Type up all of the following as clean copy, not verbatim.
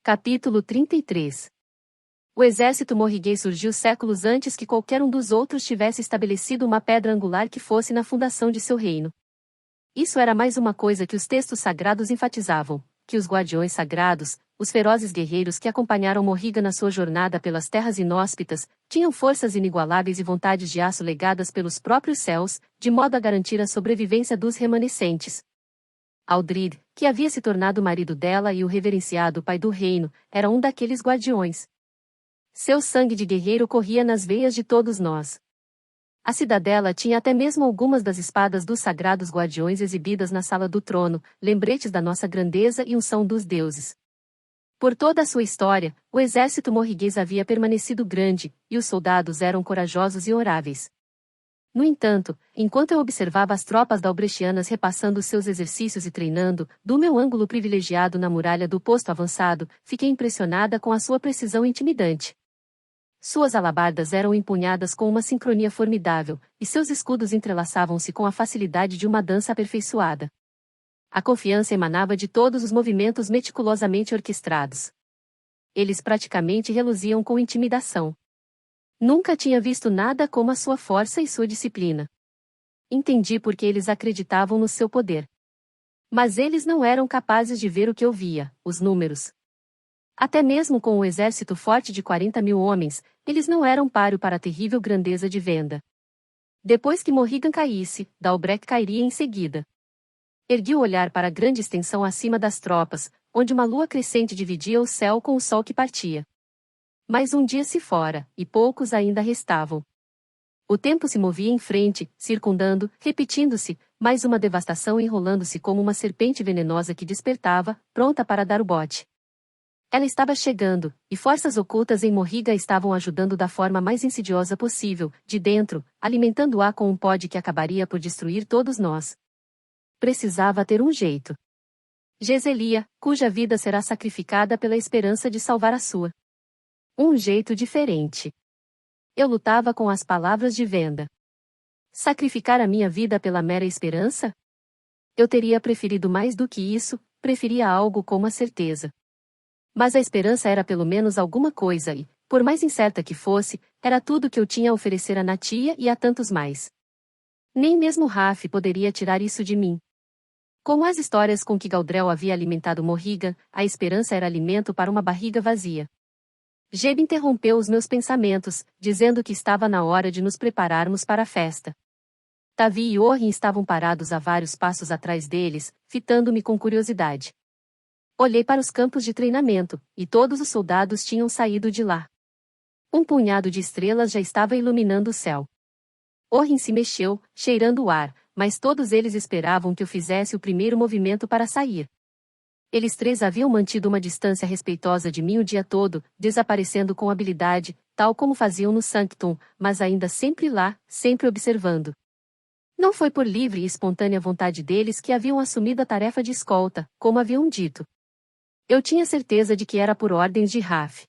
Capítulo 33. O exército morriguês surgiu séculos antes que qualquer um dos outros tivesse estabelecido uma pedra angular que fosse na fundação de seu reino. Isso era mais uma coisa que os textos sagrados enfatizavam, que os guardiões sagrados, os ferozes guerreiros que acompanharam Morriga na sua jornada pelas terras inóspitas, tinham forças inigualáveis e vontades de aço legadas pelos próprios céus, de modo a garantir a sobrevivência dos remanescentes. Aldrid, que havia se tornado o marido dela e o reverenciado pai do reino, era um daqueles guardiões. Seu sangue de guerreiro corria nas veias de todos nós. A cidadela tinha até mesmo algumas das espadas dos sagrados guardiões exibidas na sala do trono, lembretes da nossa grandeza e unção dos deuses. Por toda a sua história, o exército morriguês havia permanecido grande, e os soldados eram corajosos e honoráveis. No entanto, enquanto eu observava as tropas dalbrechianas repassando seus exercícios e treinando, do meu ângulo privilegiado na muralha do posto avançado, fiquei impressionada com a sua precisão intimidante. Suas alabardas eram empunhadas com uma sincronia formidável, e seus escudos entrelaçavam-se com a facilidade de uma dança aperfeiçoada. A confiança emanava de todos os movimentos meticulosamente orquestrados. Eles praticamente reluziam com intimidação. Nunca tinha visto nada como a sua força e sua disciplina. Entendi por que eles acreditavam no seu poder. Mas eles não eram capazes de ver o que eu via, os números. Até mesmo com um exército forte de 40.000 homens, eles não eram páreo para a terrível grandeza de Venda. Depois que Morrigan caísse, Dalbrec cairia em seguida. Ergui o olhar para a grande extensão acima das tropas, onde uma lua crescente dividia o céu com o sol que partia. Mais um dia se fora, e poucos ainda restavam. O tempo se movia em frente, circundando, repetindo-se, mais uma devastação enrolando-se como uma serpente venenosa que despertava, pronta para dar o bote. Ela estava chegando, e forças ocultas em Morriga estavam ajudando da forma mais insidiosa possível, de dentro, alimentando-a com um pod que acabaria por destruir todos nós. Precisava ter um jeito. Gezelia, cuja vida será sacrificada pela esperança de salvar a sua. Um jeito diferente. Eu lutava com as palavras de Venda. Sacrificar a minha vida pela mera esperança? Eu teria preferido mais do que isso, preferia algo com uma certeza. Mas a esperança era pelo menos alguma coisa e, por mais incerta que fosse, era tudo que eu tinha a oferecer a Natia e a tantos mais. Nem mesmo Raf poderia tirar isso de mim. Como as histórias com que Galdrel havia alimentado Morrigan, a esperança era alimento para uma barriga vazia. Jeb interrompeu os meus pensamentos, dizendo que estava na hora de nos prepararmos para a festa. Tavi e Orrin estavam parados a vários passos atrás deles, fitando-me com curiosidade. Olhei para os campos de treinamento, e todos os soldados tinham saído de lá. Um punhado de estrelas já estava iluminando o céu. Orrin se mexeu, cheirando o ar, mas todos eles esperavam que eu fizesse o primeiro movimento para sair. Eles três haviam mantido uma distância respeitosa de mim o dia todo, desaparecendo com habilidade, tal como faziam no Sanctum, mas ainda sempre lá, sempre observando. Não foi por livre e espontânea vontade deles que haviam assumido a tarefa de escolta, como haviam dito. Eu tinha certeza de que era por ordens de Raf.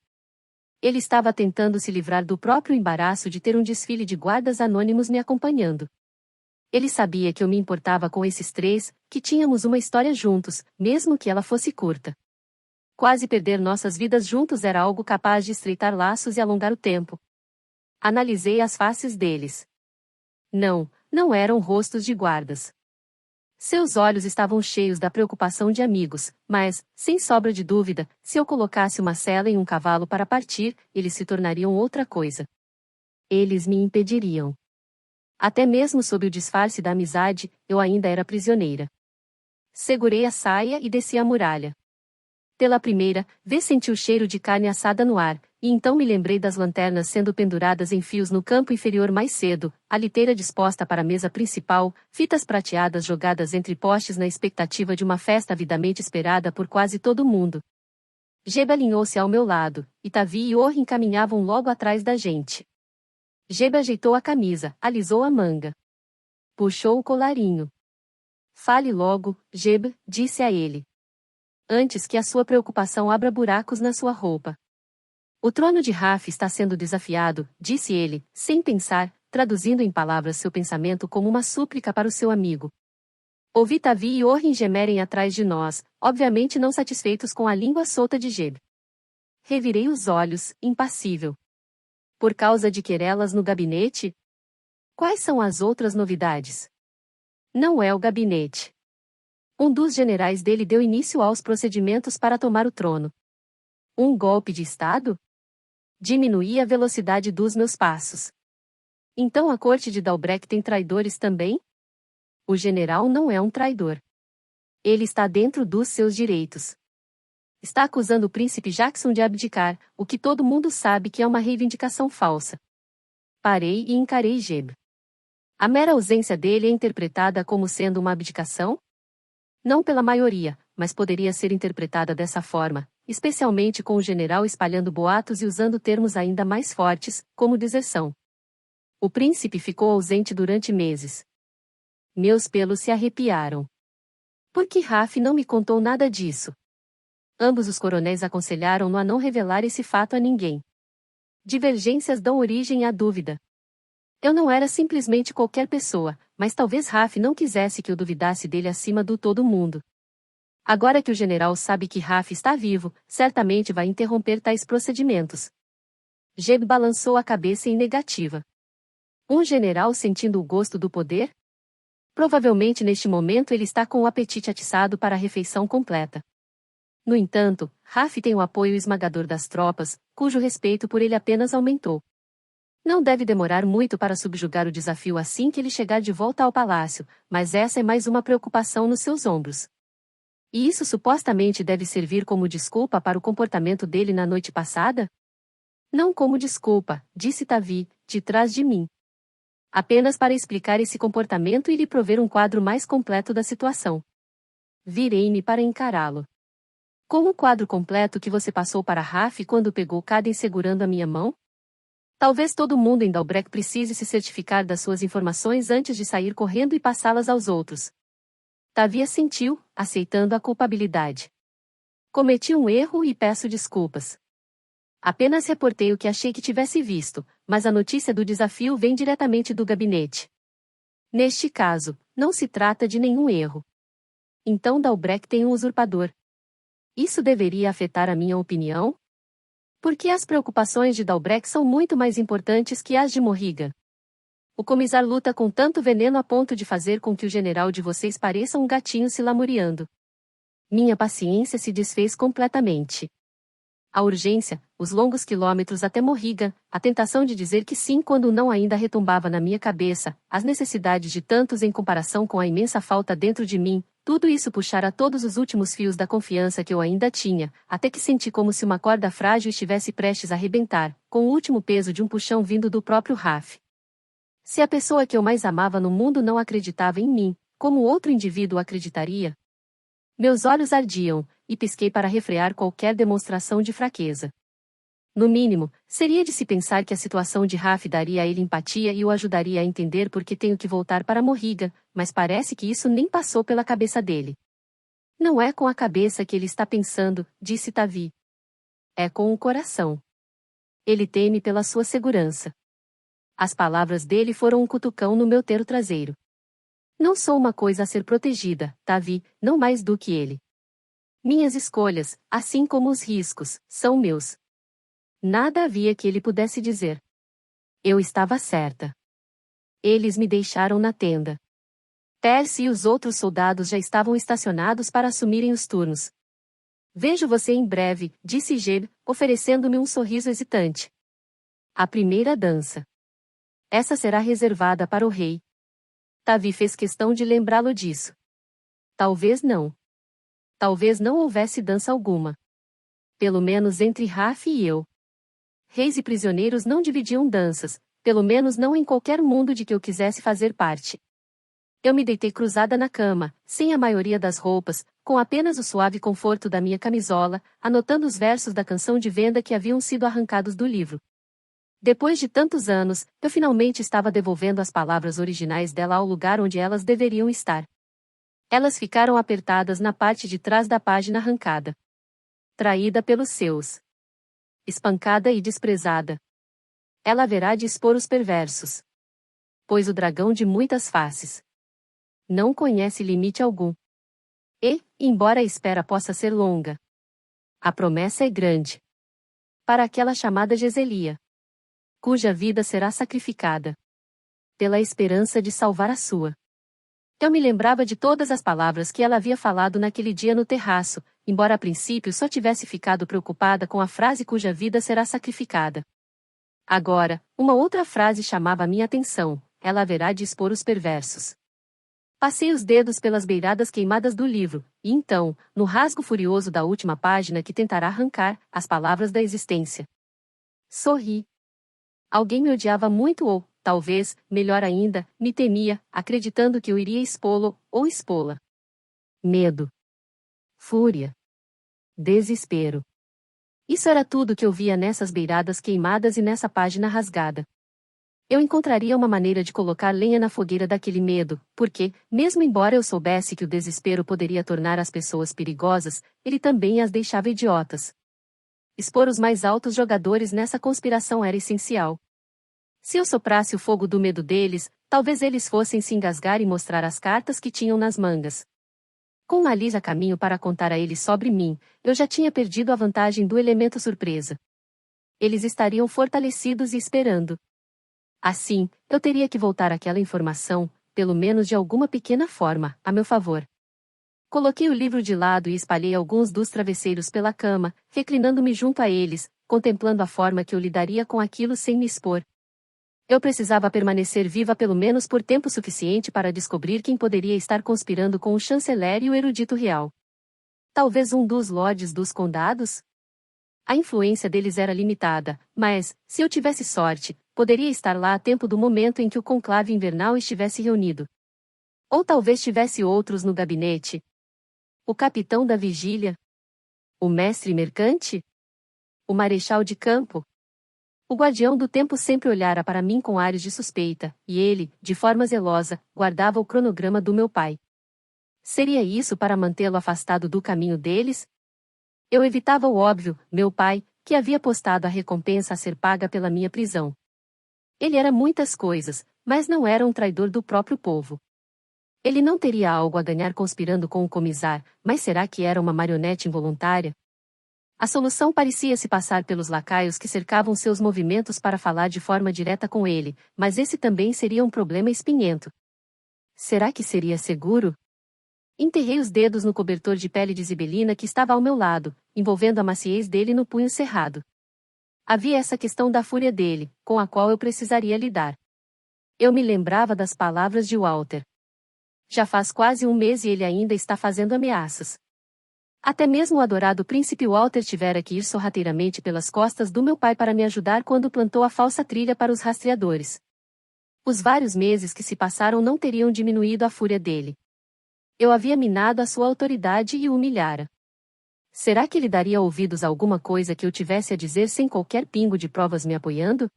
Ele estava tentando se livrar do próprio embaraço de ter um desfile de guardas anônimos me acompanhando. Ele sabia que eu me importava com esses três, que tínhamos uma história juntos, mesmo que ela fosse curta. Quase perder nossas vidas juntos era algo capaz de estreitar laços e alongar o tempo. Analisei as faces deles. Não eram rostos de guardas. Seus olhos estavam cheios da preocupação de amigos, mas, sem sobra de dúvida, se eu colocasse uma sela em um cavalo para partir, eles se tornariam outra coisa. Eles me impediriam. Até mesmo sob o disfarce da amizade, eu ainda era prisioneira. Segurei a saia e desci a muralha. Pela primeira vez senti o cheiro de carne assada no ar, e então me lembrei das lanternas sendo penduradas em fios no campo inferior mais cedo, a liteira disposta para a mesa principal, fitas prateadas jogadas entre postes na expectativa de uma festa avidamente esperada por quase todo mundo. Jeb alinhou-se ao meu lado, e Tavi e Orrin caminhavam logo atrás da gente. Jeb ajeitou a camisa, alisou a manga. Puxou o colarinho. Fale logo, Jeb, disse a ele. Antes que a sua preocupação abra buracos na sua roupa. O trono de Raf está sendo desafiado, disse ele, sem pensar, traduzindo em palavras seu pensamento como uma súplica para o seu amigo. Ouvi Tavi e Orrin gemerem atrás de nós, obviamente não satisfeitos com a língua solta de Jeb. Revirei os olhos, impassível. Por causa de querelas no gabinete? Quais são as outras novidades? Não é o gabinete. Um dos generais dele deu início aos procedimentos para tomar o trono. Um golpe de Estado? Diminuí a velocidade dos meus passos. Então a corte de Dalbreck tem traidores também? O general não é um traidor. Ele está dentro dos seus direitos. Está acusando o príncipe Jackson de abdicar, o que todo mundo sabe que é uma reivindicação falsa. Parei e encarei Jeb. A mera ausência dele é interpretada como sendo uma abdicação? Não pela maioria, mas poderia ser interpretada dessa forma, especialmente com o general espalhando boatos e usando termos ainda mais fortes, como deserção. O príncipe ficou ausente durante meses. Meus pelos se arrepiaram. Por que Raf não me contou nada disso? Ambos os coronéis aconselharam-no a não revelar esse fato a ninguém. Divergências dão origem à dúvida. Eu não era simplesmente qualquer pessoa, mas talvez Raf não quisesse que eu duvidasse dele acima do todo mundo. Agora que o general sabe que Raf está vivo, certamente vai interromper tais procedimentos. Jeb balançou a cabeça em negativa. Um general sentindo o gosto do poder? Provavelmente neste momento ele está com o apetite atiçado para a refeição completa. No entanto, Raf tem o apoio esmagador das tropas, cujo respeito por ele apenas aumentou. Não deve demorar muito para subjugar o desafio assim que ele chegar de volta ao palácio, mas essa é mais uma preocupação nos seus ombros. E isso supostamente deve servir como desculpa para o comportamento dele na noite passada? Não como desculpa, disse Tavi, de trás de mim. Apenas para explicar esse comportamento e lhe prover um quadro mais completo da situação. Virei-me para encará-lo. Como o quadro completo que você passou para Raf quando pegou Caden segurando a minha mão? Talvez todo mundo em Dalbreck precise se certificar das suas informações antes de sair correndo e passá-las aos outros. Tavi assentiu, aceitando a culpabilidade. Cometi um erro e peço desculpas. Apenas reportei o que achei que tivesse visto, mas a notícia do desafio vem diretamente do gabinete. Neste caso, não se trata de nenhum erro. Então Dalbreck tem um usurpador. Isso deveria afetar a minha opinião? Porque as preocupações de Dalbreck são muito mais importantes que as de Morrigan. O comisar luta com tanto veneno a ponto de fazer com que o general de vocês pareça um gatinho se lamuriando. Minha paciência se desfez completamente. A urgência, os longos quilômetros até Morrigan, a tentação de dizer que sim quando o não ainda retumbava na minha cabeça, as necessidades de tantos em comparação com a imensa falta dentro de mim, tudo isso puxara todos os últimos fios da confiança que eu ainda tinha, até que senti como se uma corda frágil estivesse prestes a arrebentar, com o último peso de um puxão vindo do próprio Raf. Se a pessoa que eu mais amava no mundo não acreditava em mim, como outro indivíduo acreditaria? Meus olhos ardiam, e pisquei para refrear qualquer demonstração de fraqueza. No mínimo, seria de se pensar que a situação de Raf daria a ele empatia e o ajudaria a entender por que tenho que voltar para Morrigan, mas parece que isso nem passou pela cabeça dele. Não é com a cabeça que ele está pensando, disse Tavi. É com o coração. Ele teme pela sua segurança. As palavras dele foram um cutucão no meu tero traseiro. Não sou uma coisa a ser protegida, Tavi, não mais do que ele. Minhas escolhas, assim como os riscos, são meus. Nada havia que ele pudesse dizer. Eu estava certa. Eles me deixaram na tenda. Percy e os outros soldados já estavam estacionados para assumirem os turnos. Vejo você em breve, disse Jeb, oferecendo-me um sorriso hesitante. A primeira dança. Essa será reservada para o rei. Tavi fez questão de lembrá-lo disso. Talvez não. Talvez não houvesse dança alguma. Pelo menos entre Raf e eu. Reis e prisioneiros não dividiam danças, pelo menos não em qualquer mundo de que eu quisesse fazer parte. Eu me deitei cruzada na cama, sem a maioria das roupas, com apenas o suave conforto da minha camisola, anotando os versos da canção de venda que haviam sido arrancados do livro. Depois de tantos anos, eu finalmente estava devolvendo as palavras originais dela ao lugar onde elas deveriam estar. Elas ficaram apertadas na parte de trás da página arrancada. Traída pelos seus. Espancada e desprezada. Ela haverá de expor os perversos. Pois o dragão de muitas faces não conhece limite algum. E, embora a espera possa ser longa, a promessa é grande. para aquela chamada Geselia, cuja vida será sacrificada pela esperança de salvar a sua. Eu me lembrava de todas as palavras que ela havia falado naquele dia no terraço, embora a princípio só tivesse ficado preocupada com a frase cuja vida será sacrificada. Agora, uma outra frase chamava a minha atenção: ela haverá de expor os perversos. Passei os dedos pelas beiradas queimadas do livro, e então, no rasgo furioso da última página que tentará arrancar as palavras da existência, sorri. Alguém me odiava muito ou, talvez, melhor ainda, me temia, acreditando que eu iria expô-lo, ou expô-la. Medo. Fúria. Desespero. Isso era tudo que eu via nessas beiradas queimadas e nessa página rasgada. Eu encontraria uma maneira de colocar lenha na fogueira daquele medo, porque, mesmo embora eu soubesse que o desespero poderia tornar as pessoas perigosas, ele também as deixava idiotas. Expor os mais altos jogadores nessa conspiração era essencial. Se eu soprasse o fogo do medo deles, talvez eles fossem se engasgar e mostrar as cartas que tinham nas mangas. Com uma lisa caminho para contar a eles sobre mim, eu já tinha perdido a vantagem do elemento surpresa. Eles estariam fortalecidos e esperando. Assim, eu teria que voltar aquela informação, pelo menos de alguma pequena forma, a meu favor. Coloquei o livro de lado e espalhei alguns dos travesseiros pela cama, reclinando-me junto a eles, contemplando a forma que eu lidaria com aquilo sem me expor. Eu precisava permanecer viva pelo menos por tempo suficiente para descobrir quem poderia estar conspirando com o chanceler e o erudito real. Talvez um dos lordes dos condados? A influência deles era limitada, mas, se eu tivesse sorte, poderia estar lá a tempo do momento em que o conclave invernal estivesse reunido. Ou talvez tivesse outros no gabinete. O capitão da vigília? O mestre mercante? O marechal de campo? O guardião do tempo sempre olhara para mim com ares de suspeita, e ele, de forma zelosa, guardava o cronograma do meu pai. Seria isso para mantê-lo afastado do caminho deles? Eu evitava o óbvio, meu pai, que havia postado a recompensa a ser paga pela minha prisão. Ele era muitas coisas, mas não era um traidor do próprio povo. Ele não teria algo a ganhar conspirando com o comisar, mas será que era uma marionete involuntária? A solução parecia se passar pelos lacaios que cercavam seus movimentos para falar de forma direta com ele, mas esse também seria um problema espinhento. Será que seria seguro? Enterrei os dedos no cobertor de pele de zibelina que estava ao meu lado, envolvendo a maciez dele no punho cerrado. Havia essa questão da fúria dele, com a qual eu precisaria lidar. Eu me lembrava das palavras de Walter. Já faz quase um mês e ele ainda está fazendo ameaças. Até mesmo o adorado príncipe Walter tivera que ir sorrateiramente pelas costas do meu pai para me ajudar quando plantou a falsa trilha para os rastreadores. Os vários meses que se passaram não teriam diminuído a fúria dele. Eu havia minado a sua autoridade e o humilhara. Será que ele daria ouvidos a alguma coisa que eu tivesse a dizer sem qualquer pingo de provas me apoiando?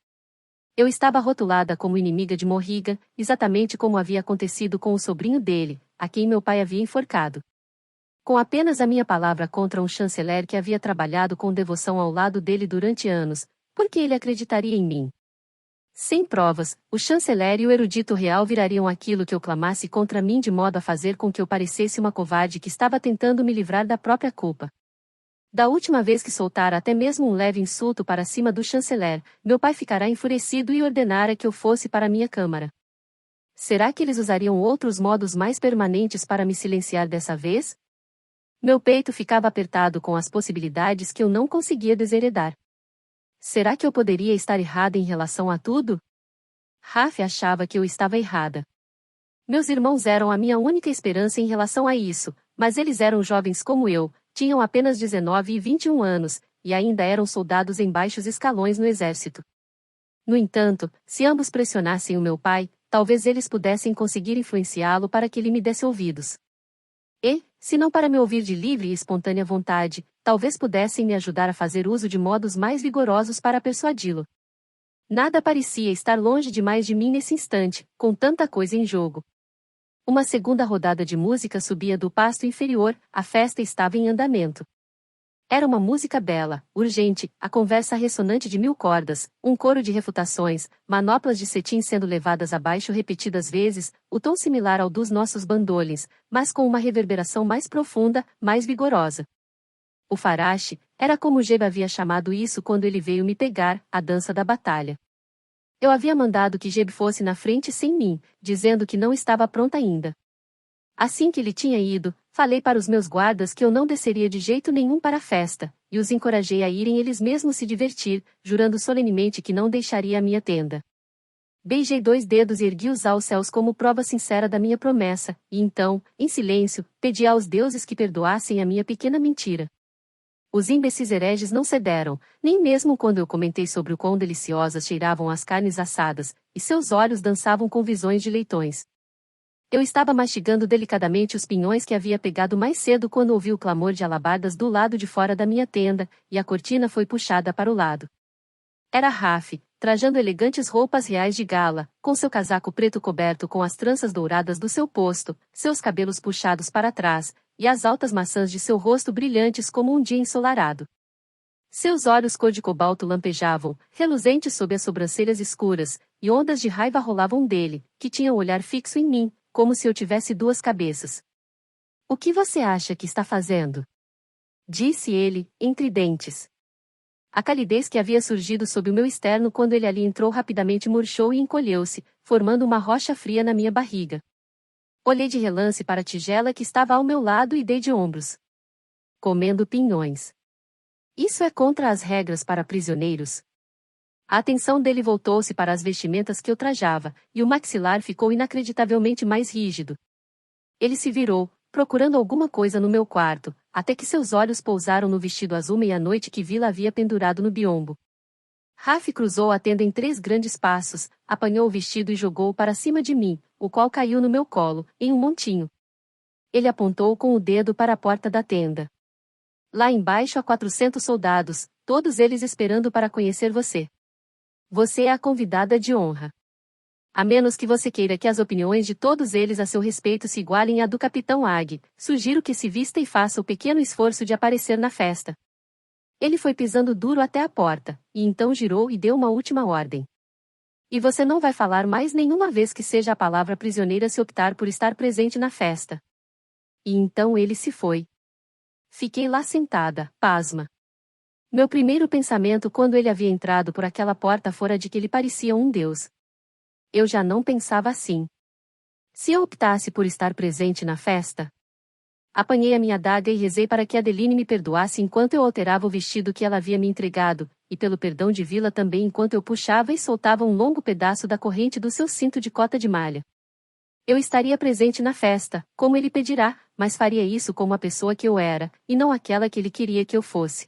Eu estava rotulada como inimiga de Morriga, exatamente como havia acontecido com o sobrinho dele, a quem meu pai havia enforcado. Com apenas a minha palavra contra um chanceler que havia trabalhado com devoção ao lado dele durante anos, por que ele acreditaria em mim? Sem provas, o chanceler e o erudito real virariam aquilo que eu clamasse contra mim de modo a fazer com que eu parecesse uma covarde que estava tentando me livrar da própria culpa. Da última vez que soltara até mesmo um leve insulto para cima do chanceler, meu pai ficará enfurecido e ordenara que eu fosse para minha câmara. Será que eles usariam outros modos mais permanentes para me silenciar dessa vez? Meu peito ficava apertado com as possibilidades que eu não conseguia desheredar. Será que eu poderia estar errada em relação a tudo? Raf achava que eu estava errada. Meus irmãos eram a minha única esperança em relação a isso, mas eles eram jovens como eu, tinham apenas 19 e 21 anos, e ainda eram soldados em baixos escalões no exército. No entanto, se ambos pressionassem o meu pai, talvez eles pudessem conseguir influenciá-lo para que ele me desse ouvidos. E, se não para me ouvir de livre e espontânea vontade, talvez pudessem me ajudar a fazer uso de modos mais vigorosos para persuadi-lo. Nada parecia estar longe demais de mim nesse instante, com tanta coisa em jogo. Uma segunda rodada de música subia do pasto inferior, a festa estava em andamento. Era uma música bela, urgente, a conversa ressonante de 1000 cordas, um coro de refutações, manoplas de cetim sendo levadas abaixo repetidas vezes, o tom similar ao dos nossos bandolins, mas com uma reverberação mais profunda, mais vigorosa. O farache, Era como Jebe havia chamado isso quando ele veio me pegar, a dança da batalha. Eu havia mandado que Jebe fosse na frente sem mim, dizendo que não estava pronta ainda. Assim que ele tinha ido, falei para os meus guardas que eu não desceria de jeito nenhum para a festa, e os encorajei a irem eles mesmos se divertir, jurando solenemente que não deixaria a minha tenda. Beijei 2 dedos e ergui-os aos céus como prova sincera da minha promessa, e então, em silêncio, pedi aos deuses que perdoassem a minha pequena mentira. Os imbecis hereges não cederam, nem mesmo quando eu comentei sobre o quão deliciosas cheiravam as carnes assadas, e seus olhos dançavam com visões de leitões. Eu estava mastigando delicadamente os pinhões que havia pegado mais cedo quando ouvi o clamor de alabardas do lado de fora da minha tenda, e a cortina foi puxada para o lado. Era Rafe, trajando elegantes roupas reais de gala, com seu casaco preto coberto com as tranças douradas do seu posto, seus cabelos puxados para trás, e as altas maçãs de seu rosto brilhantes como um dia ensolarado. Seus olhos cor de cobalto lampejavam, reluzentes sob as sobrancelhas escuras, e ondas de raiva rolavam dele, que tinha o olhar fixo em mim, como se eu tivesse 2 cabeças. "O que você acha que está fazendo?" disse ele, entre dentes. A calidez que havia surgido sob o meu externo quando ele ali entrou rapidamente murchou e encolheu-se, formando uma rocha fria na minha barriga. Olhei de relance para a tigela que estava ao meu lado e dei de ombros. "Comendo pinhões. Isso é contra as regras para prisioneiros." A atenção dele voltou-se para as vestimentas que eu trajava, e o maxilar ficou inacreditavelmente mais rígido. Ele se virou, procurando alguma coisa no meu quarto, até que seus olhos pousaram no vestido azul meia-noite que Vila havia pendurado no biombo. Rafe cruzou a tenda em 3 grandes passos, apanhou o vestido e jogou-o para cima de mim, o qual caiu no meu colo, em um montinho. Ele apontou com o dedo para a porta da tenda. "Lá embaixo há 400 soldados, todos eles esperando para conhecer você. Você é a convidada de honra. A menos que você queira que as opiniões de todos eles a seu respeito se igualem à do Capitão Ag, sugiro que se vista e faça o pequeno esforço de aparecer na festa." Ele foi pisando duro até a porta, e então girou e deu uma última ordem. "E você não vai falar mais nenhuma vez que seja a palavra prisioneira se optar por estar presente na festa." E então ele se foi. Fiquei lá sentada, pasma. Meu primeiro pensamento quando ele havia entrado por aquela porta fora de que ele parecia um deus. Eu já não pensava assim. Se eu optasse por estar presente na festa? Apanhei a minha adaga e rezei para que Adeline me perdoasse enquanto eu alterava o vestido que ela havia me entregado, e pelo perdão de Vila também enquanto eu puxava e soltava um longo pedaço da corrente do seu cinto de cota de malha. Eu estaria presente na festa, como ele pedirá, mas faria isso como a pessoa que eu era, e não aquela que ele queria que eu fosse.